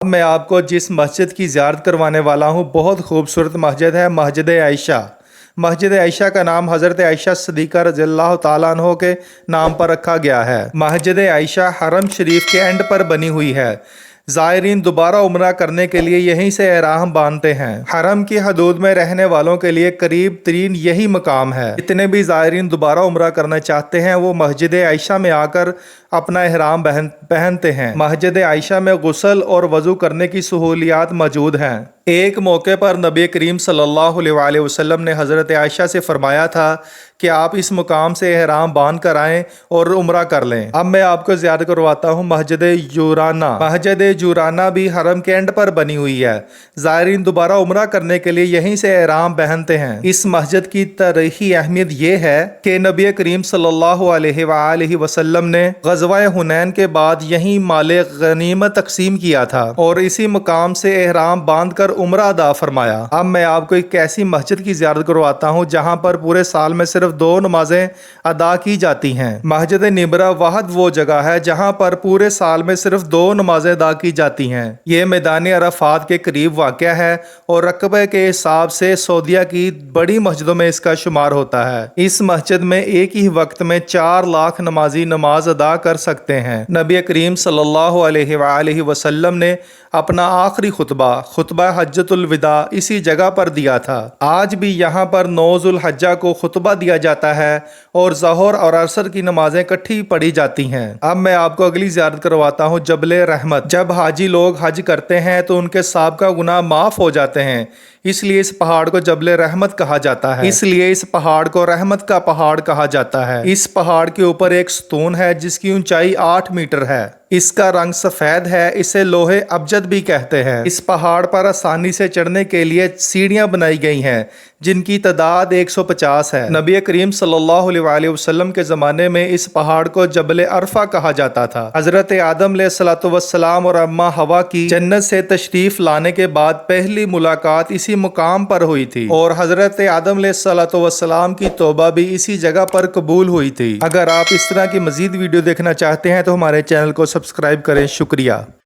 اب میں آپ کو جس مسجد کی زیارت کروانے والا ہوں بہت خوبصورت مسجد ہے، مسجد عائشہ۔ مسجد عائشہ کا نام حضرت عائشہ صدیقہ رضی اللہ تعالیٰ عنہ کے نام پر رکھا گیا ہے۔ مسجد عائشہ حرم شریف کے اینڈ پر بنی ہوئی ہے۔ زائرین دوبارہ عمرہ کرنے کے لیے یہیں سے احرام باندھتے ہیں۔ حرم کی حدود میں رہنے والوں کے لیے قریب ترین یہی مقام ہے۔ جتنے بھی زائرین دوبارہ عمرہ کرنا چاہتے ہیں وہ مسجد عائشہ میں آ کر اپنا احرام پہنتے ہیں۔ مسجد عائشہ میں غسل اور وضو کرنے کی سہولیات موجود ہیں۔ ایک موقع پر نبی کریم صلی اللہ علیہ وسلم نے حضرت عائشہ سے فرمایا تھا کہ آپ اس مقام سے احرام باندھ کر آئیں اور عمرہ کر لیں۔ اب میں آپ کو زیارت کرواتا ہوں مسجد جورانہ۔ مسجد جورانہ بھی حرم کے اینڈ پر بنی ہوئی ہے۔ زائرین دوبارہ عمرہ کرنے کے لیے یہیں سے احرام پہنتے ہیں۔ اس مسجد کی تاریخی اہمیت یہ ہے کہ نبی کریم صلی اللہ علیہ وآلہ وسلم نے غزوہ حنین کے بعد یہیں مال غنیمت تقسیم کیا تھا اور اسی مقام سے احرام باندھ کر عمرہ ادا فرمایا۔ اب میں آپ کو ایک ایسی مسجد کی زیارت کرواتا ہوں جہاں پر پورے سال میں صرف 2 نمازیں ادا کی جاتی ہیں۔ مسجد نمرہ واحد وہ جگہ ہے جہاں پر پورے سال میں صرف 2 نمازیں ادا کی جاتی ہیں۔ یہ میدان عرفات کے قریب واقع ہے اور رقبے کے حساب سے سعودیہ کی بڑی مسجدوں میں اس کا شمار ہوتا ہے۔ اس مسجد میں ایک ہی وقت میں 4 لاکھ نمازی نماز ادا کر سکتے ہیں۔ نبی کریم صلی اللہ علیہ وآلہ وسلم نے اپنا آخری خطبہ حجۃ الوداع اسی جگہ پر دیا تھا۔ آج بھی یہاں پر 9 ذوالحجہ کو خطبہ دیا جاتا ہے اور ظہر اور عصر کی نمازیں اکٹھی پڑھی جاتی ہیں۔ اب میں آپ کو اگلی زیارت کرواتا ہوں جبل رحمت۔ جب حاجی لوگ حج کرتے ہیں تو ان کے سابقہ گناہ معاف ہو جاتے ہیں، اس لیے اس پہاڑ کو جبل رحمت کہا جاتا ہے۔ اس لیے اس پہاڑ کو رحمت کا پہاڑ کہا جاتا ہے۔ اس پہاڑ کے اوپر ایک ستون ہے جس کی اونچائی 8 میٹر ہے۔ اس کا رنگ سفید ہے، اسے لوہے ابجد بھی کہتے ہیں۔ اس پہاڑ پر آسانی سے چڑھنے کے لیے سیڑھیاں بنائی گئی ہیں جن کی تعداد 150 ہے۔ نبی کریم صلی اللہ علیہ وسلم کے زمانے میں اس پہاڑ کو جبل عرفہ کہا جاتا تھا۔ حضرت آدم علیہ السلام اور اماں حوا کی جنت سے تشریف لانے کے بعد پہلی ملاقات اسی مقام پر ہوئی تھی اور حضرت آدم علیہ السلام کی توبہ بھی اسی جگہ پر قبول ہوئی تھی۔ اگر آپ اس طرح کی مزید ویڈیو دیکھنا چاہتے ہیں تو ہمارے چینل کو سبسکرائب کریں۔ شکریہ۔